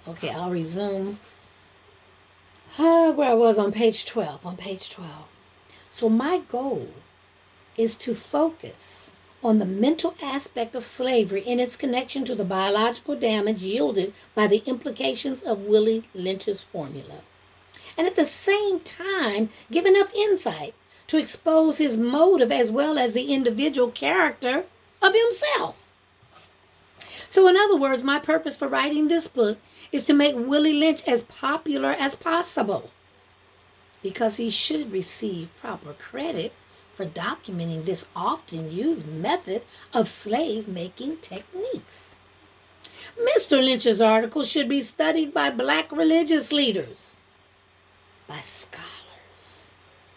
Okay, I'll resume where I was on page 12. On page 12. So my goal is to focus on the mental aspect of slavery in its connection to the biological damage yielded by the implications of Willie Lynch's formula. And at the same time, give enough insight to expose his motive as well as the individual character of himself. So, in other words, my purpose for writing this book is to make Willie Lynch as popular as possible, because he should receive proper credit for documenting this often used method of slave-making techniques. Mr. Lynch's article should be studied by black religious leaders, by scholars,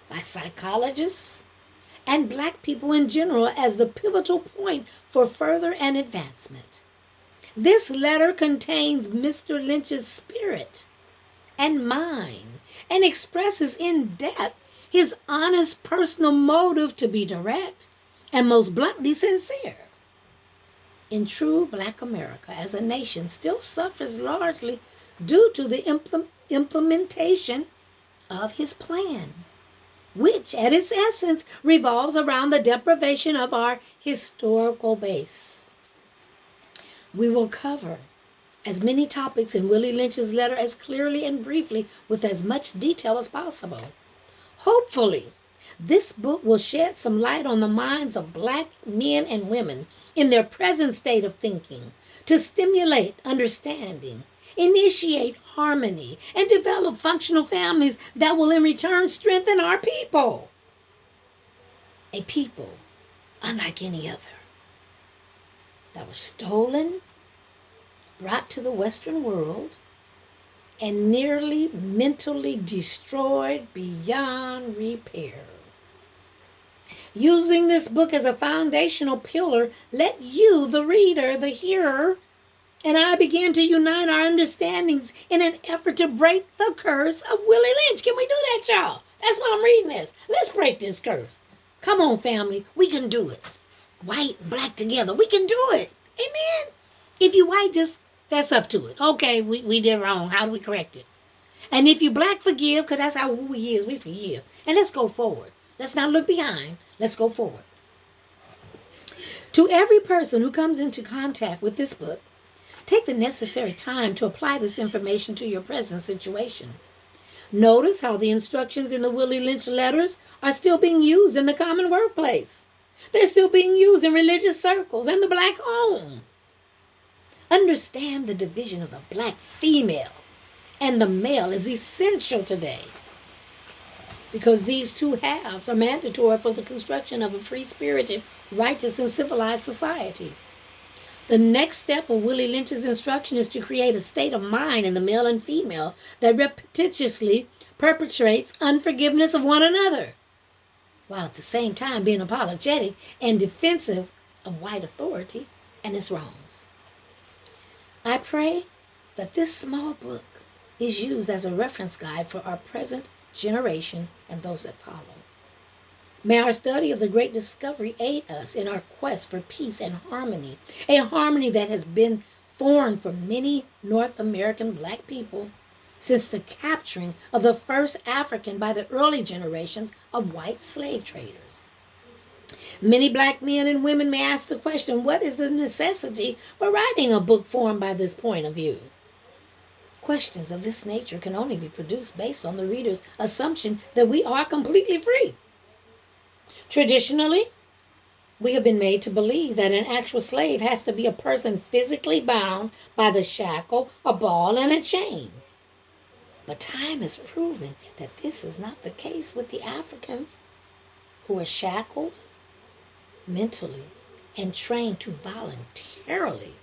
by psychologists, and black people in general as the pivotal point for further and advancement. This letter contains Mr. Lynch's spirit and mind and expresses in depth his honest personal motive to be direct and most bluntly sincere. In true black America, as a nation, still suffers largely due to the implementation of his plan, which at its essence revolves around the deprivation of our historical base. We will cover as many topics in Willie Lynch's letter as clearly and briefly with as much detail as possible. Hopefully, this book will shed some light on the minds of black men and women in their present state of thinking, to stimulate understanding, initiate harmony, and develop functional families that will in return strengthen our people. A people unlike any other, that was stolen, brought to the Western world, and nearly mentally destroyed beyond repair. Using this book as a foundational pillar, let you, the reader, the hearer, and I begin to unite our understandings in an effort to break the curse of Willie Lynch. Can we do that, y'all? That's why I'm reading this. Let's break this curse. Come on, family. We can do it. White and black together. We can do it. Amen. If you white, just fess up to it. Okay, we did wrong. How do we correct it? And if you black, forgive, because that's how we is. We forgive. And let's go forward. Let's not look behind. Let's go forward. To every person who comes into contact with this book, take the necessary time to apply this information to your present situation. Notice how the instructions in the Willie Lynch letters are still being used in the common workplace. They're still being used in religious circles and the black home. Understand the division of the black female and the male is essential today, because these two halves are mandatory for the construction of a free-spirited, righteous, and civilized society. The next step of Willie Lynch's instruction is to create a state of mind in the male and female that repetitiously perpetrates unforgiveness of one another, while at the same time being apologetic and defensive of white authority and its wrongs. I pray that this small book is used as a reference guide for our present generation and those that follow. May our study of the great discovery aid us in our quest for peace and harmony, a harmony that has been foreign for many North American black people since the capturing of the first African by the early generations of white slave traders. Many black men and women may ask the question, what is the necessity for writing a book formed by this point of view? Questions of this nature can only be produced based on the reader's assumption that we are completely free. Traditionally, we have been made to believe that an actual slave has to be a person physically bound by the shackle, a ball, and a chain. But time has proven that this is not the case with the Africans, who are shackled mentally and trained to voluntarily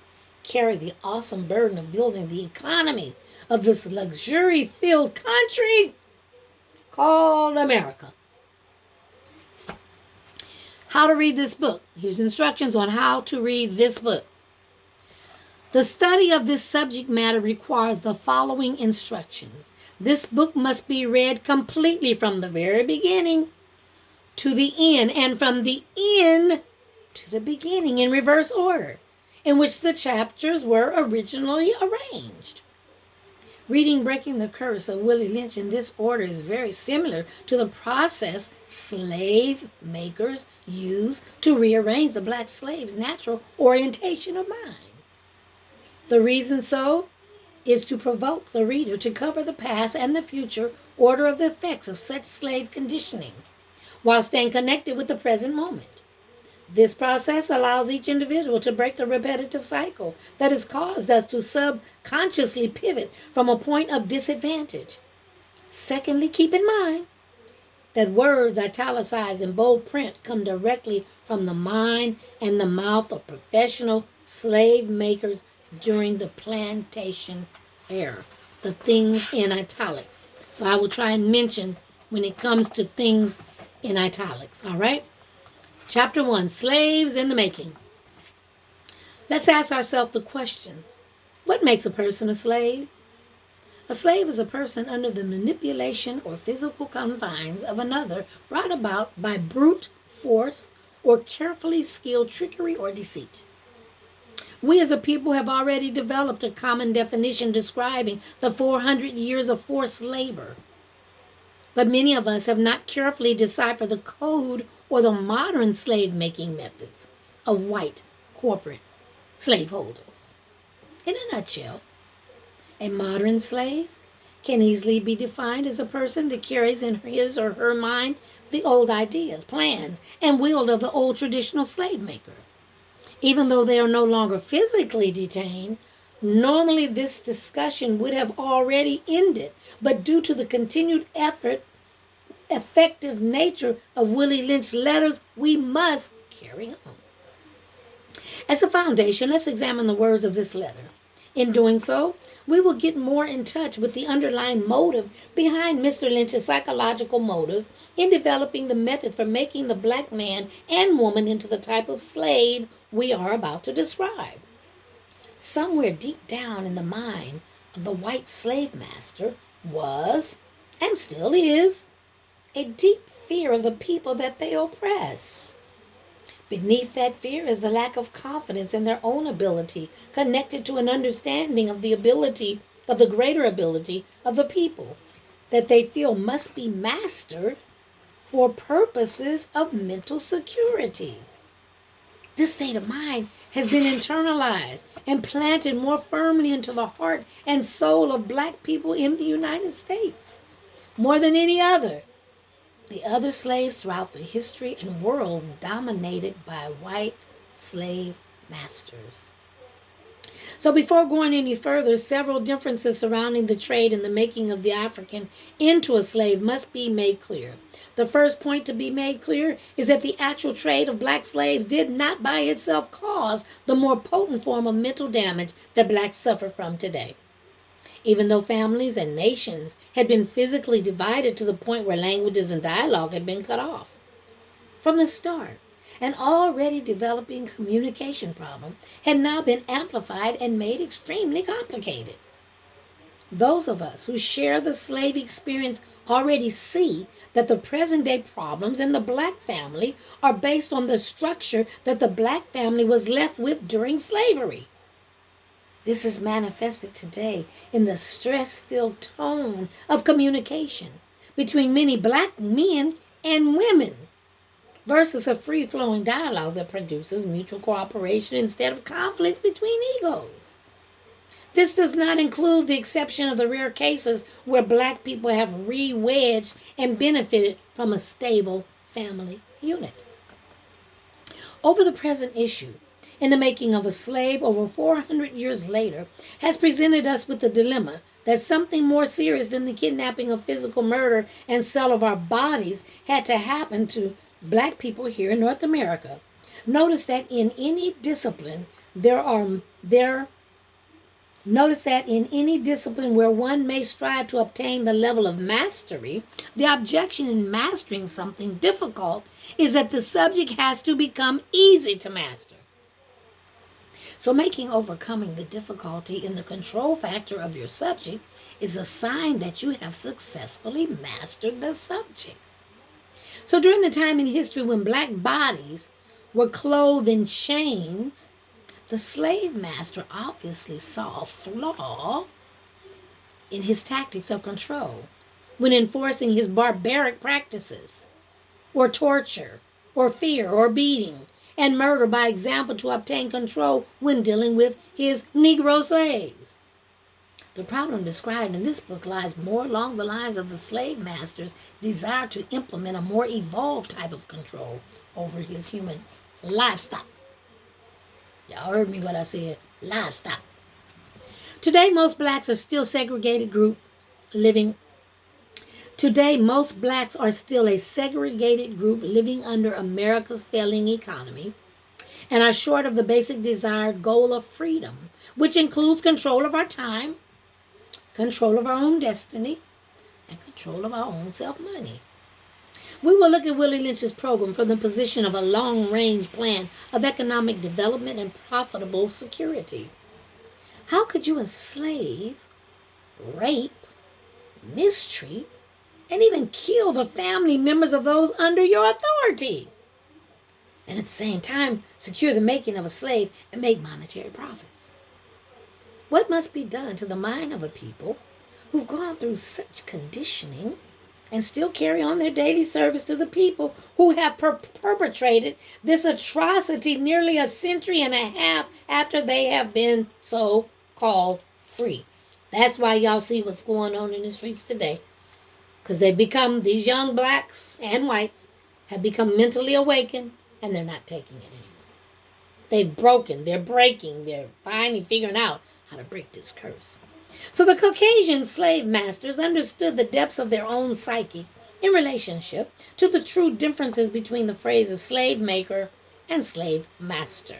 carry the awesome burden of building the economy of this luxury-filled country called America. How to read this book. Here's instructions on how to read this book. The study of this subject matter requires the following instructions. This book must be read completely from the very beginning to the end, and from the end to the beginning in reverse order, in which the chapters were originally arranged. Reading Breaking the Curse of Willie Lynch in this order is very similar to the process slave makers use to rearrange the black slave's natural orientation of mind. The reason so is to provoke the reader to cover the past and the future order of the effects of such slave conditioning, while staying connected with the present moment. This process allows each individual to break the repetitive cycle that has caused us to subconsciously pivot from a point of disadvantage. Secondly, keep in mind that words italicized in bold print come directly from the mind and the mouth of professional slave makers during the plantation era. The things in italics. So I will try and mention when it comes to things in italics. All right? Chapter 1, Slaves in the Making. Let's ask ourselves the questions. What makes a person a slave? A slave is a person under the manipulation or physical confines of another, brought about by brute force or carefully skilled trickery or deceit. We as a people have already developed a common definition describing the 400 years of forced labor. But many of us have not carefully deciphered the code or the modern slave-making methods of white corporate slaveholders. In a nutshell, a modern slave can easily be defined as a person that carries in his or her mind the old ideas, plans, and will of the old traditional slave maker. Even though they are no longer physically detained, normally this discussion would have already ended, but due to the continued effective nature of Willie Lynch's letters, we must carry on. As a foundation, let's examine the words of this letter. In doing so, we will get more in touch with the underlying motive behind Mr. Lynch's psychological motives in developing the method for making the black man and woman into the type of slave we are about to describe. Somewhere deep down in the mind of the white slave master was, and still is, a deep fear of the people that they oppress. Beneath that fear is the lack of confidence in their own ability, connected to an understanding of the greater ability of the people, that they feel must be mastered for purposes of mental security. This state of mind has been internalized and planted more firmly into the heart and soul of black people in the United States. More than any other, the other slaves throughout the history and world dominated by white slave masters. So before going any further, several differences surrounding the trade and the making of the African into a slave must be made clear. The first point to be made clear is that the actual trade of black slaves did not by itself cause the more potent form of mental damage that blacks suffer from today. Even though families and nations had been physically divided to the point where languages and dialogue had been cut off. From the start, an already developing communication problem had now been amplified and made extremely complicated. Those of us who share the slave experience already see that the present-day problems in the black family are based on the structure that the black family was left with during slavery. This is manifested today in the stress-filled tone of communication between many black men and women versus a free-flowing dialogue that produces mutual cooperation instead of conflicts between egos. This does not include the exception of the rare cases where black people have re-wedged and benefited from a stable family unit. Over the present issue, in the making of a slave over 400 years later, has presented us with the dilemma that something more serious than the kidnapping of physical murder and sale of our bodies had to happen to black people here in North America. Notice that in any discipline where one may strive to obtain the level of mastery, the objection in mastering something difficult is that the subject has to become easy to master. So overcoming the difficulty in the control factor of your subject is a sign that you have successfully mastered the subject. So during the time in history when black bodies were clothed in chains, the slave master obviously saw a flaw in his tactics of control when enforcing his barbaric practices, or torture, or fear, or beating, and murder by example to obtain control when dealing with his Negro slaves. The problem described in this book lies more along the lines of the slave master's desire to implement a more evolved type of control over his human livestock. Y'all heard me what I said, livestock. Today, most blacks are still segregated group living. Today, most blacks are still a segregated group living under America's failing economy and are short of the basic desired goal of freedom, which includes control of our time, control of our own destiny, and control of our own self-money. We will look at Willie Lynch's program from the position of a long-range plan of economic development and profitable security. How could you enslave, rape, mistreat, and even kill the family members of those under your authority, and at the same time secure the making of a slave and make monetary profits? What must be done to the mind of a people who've gone through such conditioning and still carry on their daily service to the people who have perpetrated this atrocity nearly a century and a half after they have been so-called free? That's why y'all see what's going on in the streets today. Because these young blacks and whites have become mentally awakened, and they're not taking it anymore. They're breaking, they're finally figuring out how to break this curse. So the Caucasian slave masters understood the depths of their own psyche in relationship to the true differences between the phrases slave maker and slave master.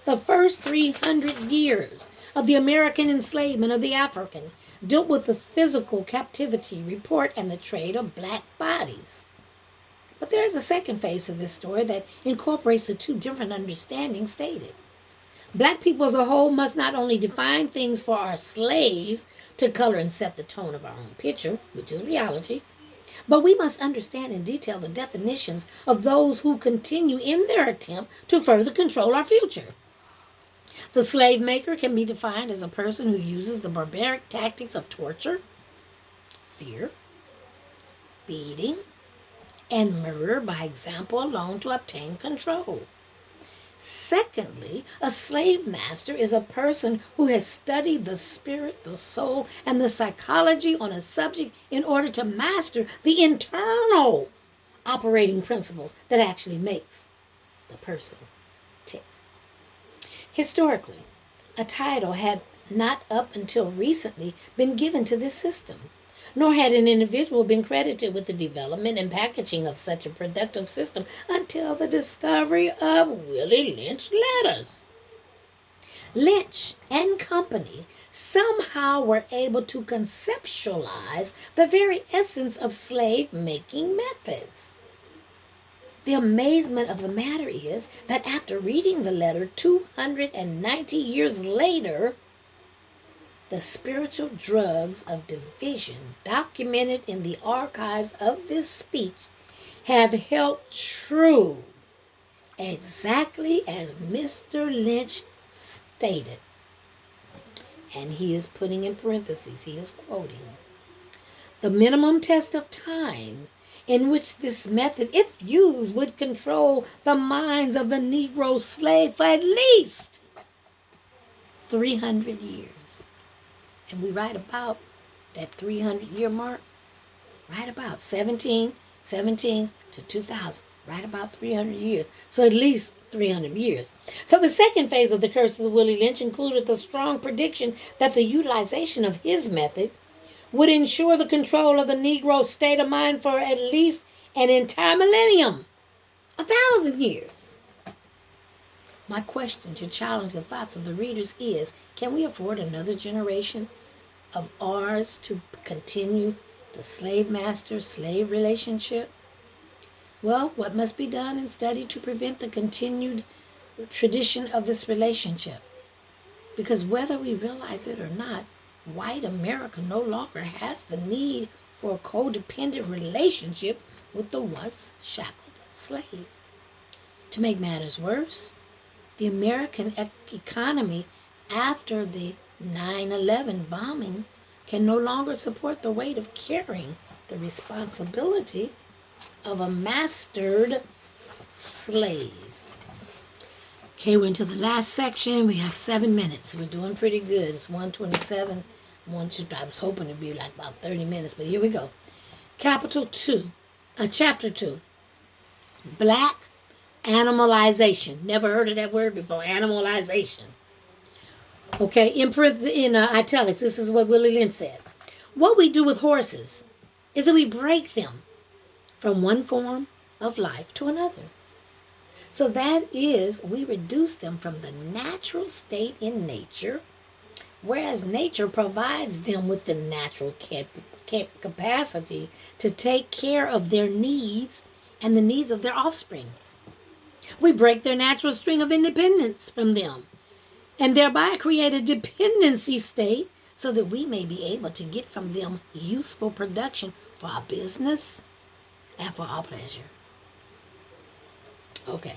The first 300 years of the American enslavement of the African dealt with the physical captivity report and the trade of black bodies. But there is a second phase of this story that incorporates the two different understandings stated. Black people as a whole must not only define things for our slaves to color and set the tone of our own picture, which is reality, but we must understand in detail the definitions of those who continue in their attempt to further control our future. The slave maker can be defined as a person who uses the barbaric tactics of torture, fear, beating, and murder by example alone to obtain control. Secondly, a slave master is a person who has studied the spirit, the soul, and the psychology on a subject in order to master the internal operating principles that actually makes the person tick. Historically, a title had not up until recently been given to this system, nor had an individual been credited with the development and packaging of such a productive system until the discovery of Willie Lynch letters. Lynch and company somehow were able to conceptualize the very essence of slave-making methods. The amazement of the matter is that after reading the letter 290 years later, the spiritual drugs of division documented in the archives of this speech have held true exactly as Mr. Lynch stated. And he is putting in parentheses, he is quoting, "The minimum test of time in which this method, if used, would control the minds of the Negro slave for at least 300 years. And we write about that 300-year mark, right about 1717 to 2000, right about 300 years. So at least 300 years. So the second phase of the curse of the Willie Lynch included the strong prediction that the utilization of his method would ensure the control of the Negro state of mind for at least an entire millennium, 1,000 years. My question to challenge the thoughts of the readers is, can we afford another generation of ours to continue the slave master-slave relationship? Well, what must be done and studied to prevent the continued tradition of this relationship? Because whether we realize it or not, white America no longer has the need for a codependent relationship with the once shackled slave. To make matters worse, the American economy after the 9/11 bombing can no longer support the weight of carrying the responsibility of a mastered slave. Okay, we're into the last section. We have 7 minutes. We're doing pretty good. It's 1:27. I was hoping it'd be like about 30 minutes, but here we go. Chapter 2. Black animalization. Never heard of that word before. Animalization. Okay, in italics, this is what Willie Lynch said. What we do with horses is that we break them from one form of life to another. So that is, we reduce them from the natural state in nature, whereas nature provides them with the natural capacity to take care of their needs and the needs of their offsprings. We break their natural string of independence from them and thereby create a dependency state so that we may be able to get from them useful production for our business and for our pleasure. Okay.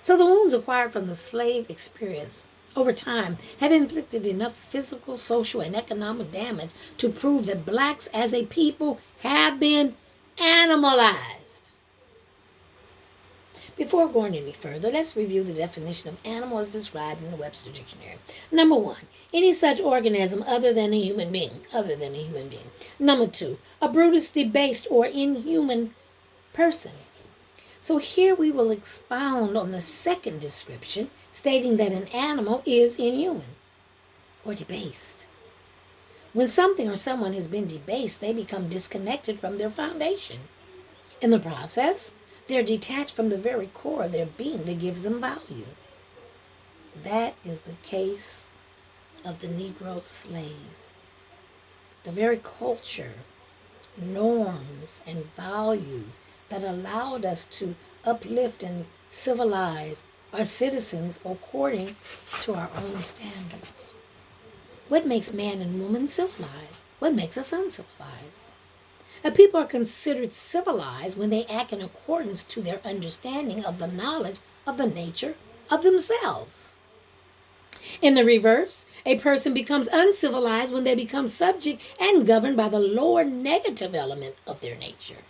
So the wounds acquired from the slave experience over time have inflicted enough physical, social, and economic damage to prove that blacks as a people have been animalized. Before going any further, let's review the definition of animal as described in the Webster Dictionary. Number 1, any such organism other than a human being. Number 2, a brutish, debased, or inhuman person. So here we will expound on the second description, stating that an animal is inhuman or debased. When something or someone has been debased, they become disconnected from their foundation. In the process, they're detached from the very core of their being that gives them value. That is the case of the Negro slave. The very culture, norms, and values that allowed us to uplift and civilize our citizens according to our own standards. What makes man and woman civilized? What makes us uncivilized? People are considered civilized when they act in accordance to their understanding of the knowledge of the nature of themselves. In the reverse, a person becomes uncivilized when they become subject and governed by the lower negative element of their nature,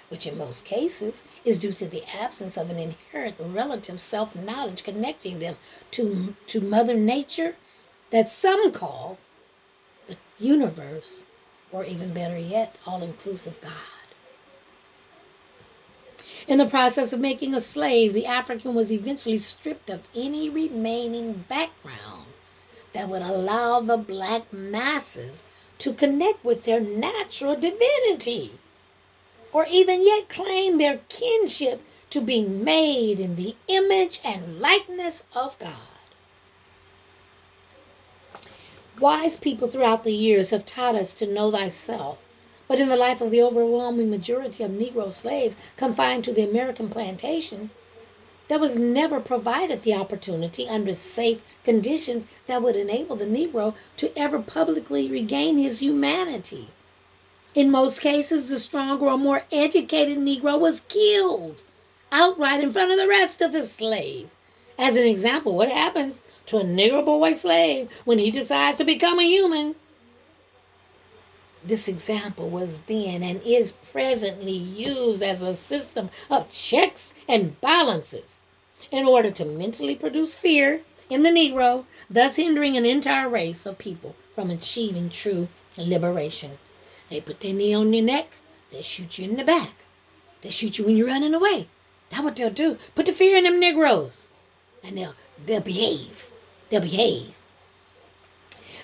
which in most cases is due to the absence of an inherent relative self-knowledge connecting them to Mother Nature that some call the universe, or even better yet, all-inclusive God. In the process of making a slave, the African was eventually stripped of any remaining background that would allow the black masses to connect with their natural divinity, or even yet claim their kinship to being made in the image and likeness of God. Wise people throughout the years have taught us to know thyself, but in the life of the overwhelming majority of Negro slaves confined to the American plantation, there was never provided the opportunity under safe conditions that would enable the Negro to ever publicly regain his humanity. In most cases, the stronger or more educated Negro was killed outright in front of the rest of the slaves. As an example, what happens to a Negro boy slave when he decides to become a human? This example was then and is presently used as a system of checks and balances in order to mentally produce fear in the Negro, thus hindering an entire race of people from achieving true liberation. They put their knee on your neck, they shoot you in the back. They shoot you when you're running away. That's what they'll do. Put the fear in them Negroes. And they'll behave. They'll behave.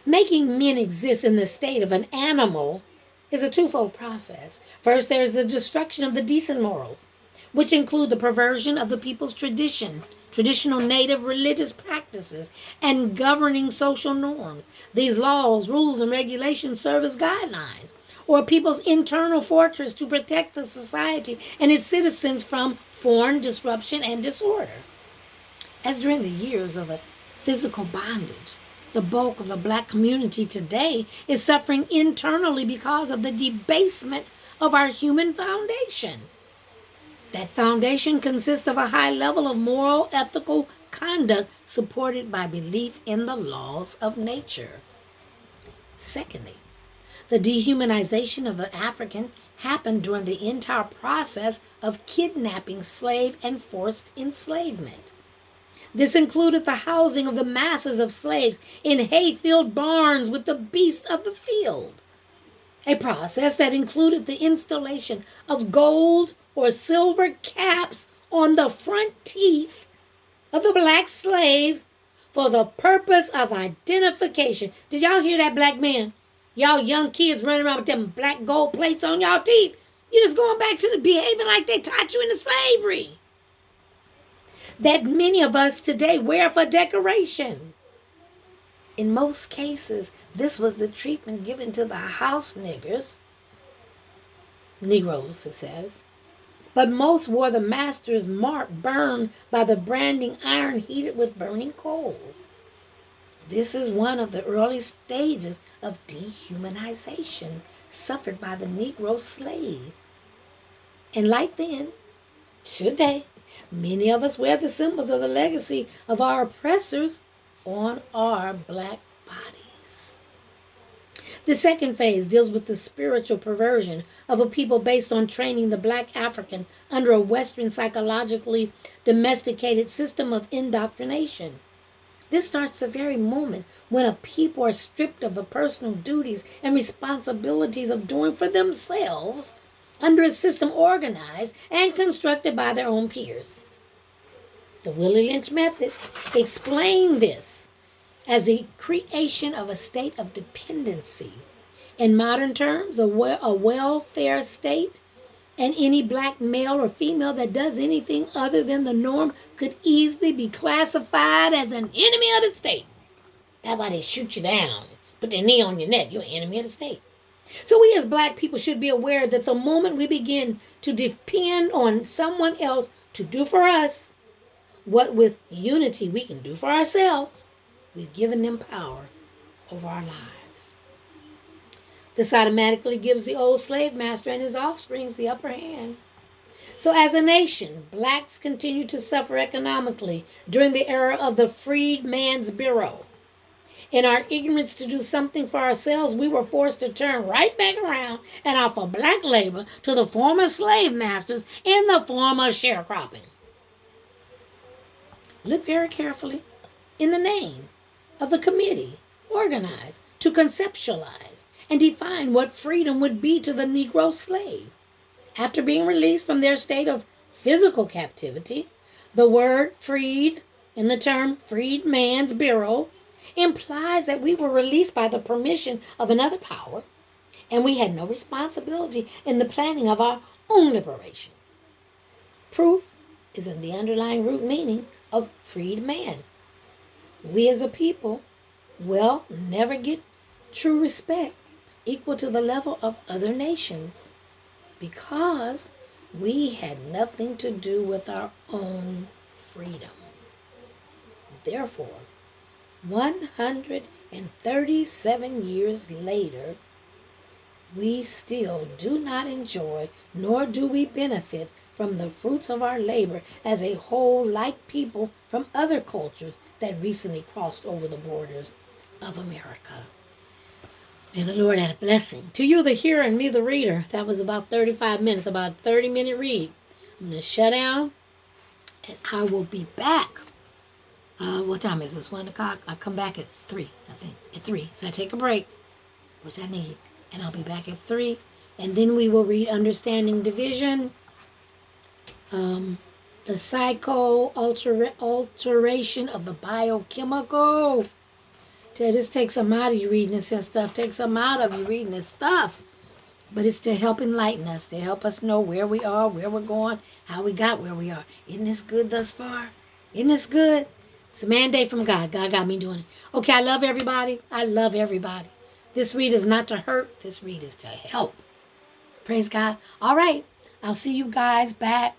Making men exist in the state of an animal is a twofold process. First, there is the destruction of the decent morals, which include the perversion of the people's traditional native religious practices, and governing social norms. These laws, rules, and regulations serve as guidelines, or a people's internal fortress to protect the society and its citizens from foreign disruption and disorder. As during the years of a physical bondage, the bulk of the black community today is suffering internally because of the debasement of our human foundation. That foundation consists of a high level of moral, ethical conduct supported by belief in the laws of nature. Secondly, The dehumanization of the African happened during the entire process of kidnapping, slave, and forced enslavement. This included the housing of the masses of slaves in hay-filled barns with the beasts of the field, a process that included the installation of gold or silver caps on the front teeth of the black slaves for the purpose of identification. Did y'all hear that, black men? Y'all young kids running around with them black gold plates on y'all teeth. You're just going back to the behaving like they taught you in the slavery that many of us today wear for decoration. In most cases, this was the treatment given to the house niggers, Negroes, it says. But most wore the master's mark burned by the branding iron heated with burning coals. This is one of the early stages of dehumanization suffered by the Negro slave. And like then, today, many of us wear the symbols of the legacy of our oppressors on our black bodies. The second phase deals with the spiritual perversion of a people based on training the black African under a Western psychologically domesticated system of indoctrination. This starts the very moment when a people are stripped of the personal duties and responsibilities of doing for themselves under a system organized and constructed by their own peers. The Willie Lynch method explained this as the creation of a state of dependency. In modern terms, a welfare state, and any black male or female that does anything other than the norm could easily be classified as an enemy of the state. That's why they shoot you down, put their knee on your neck. You're an enemy of the state. So we as black people should be aware that the moment we begin to depend on someone else to do for us what with unity we can do for ourselves, we've given them power over our lives. This automatically gives the old slave master and his offsprings the upper hand. So as a nation, blacks continue to suffer economically during the era of the Freedman's Bureau. In our ignorance to do something for ourselves, we were forced to turn right back around and offer black labor to the former slave masters in the form of sharecropping. Look very carefully in the name of the committee organized to conceptualize and define what freedom would be to the Negro slave. After being released from their state of physical captivity, the word freed in the term Freedman's Bureau implies that we were released by the permission of another power, and we had no responsibility in the planning of our own liberation. Proof is in the underlying root meaning of freed man. We as a people will never get true respect equal to the level of other nations because we had nothing to do with our own freedom. Therefore, 137 years later, we still do not enjoy nor do we benefit from the fruits of our labor as a whole, like people from other cultures that recently crossed over the borders of America. May the Lord add a blessing to you, the hearer, and me, the reader. That was about 35 minutes, about a 30-minute read. I'm going to shut down, and I will be back. What time is this? 1 o'clock? I'll come back at 3, I think. At 3. So I take a break, which I need. And I'll be back at 3. And then we will read Understanding Division, the psycho-alteration of the biochemical. This takes some out of you reading this and stuff. Takes some out of you reading this stuff. But it's to help enlighten us, to help us know where we are, where we're going, how we got where we are. Isn't this good thus far? Isn't this good? It's a mandate from God. God got me doing it. Okay, I love everybody. I love everybody. This read is not to hurt. This read is to help. Praise God. All right. I'll see you guys back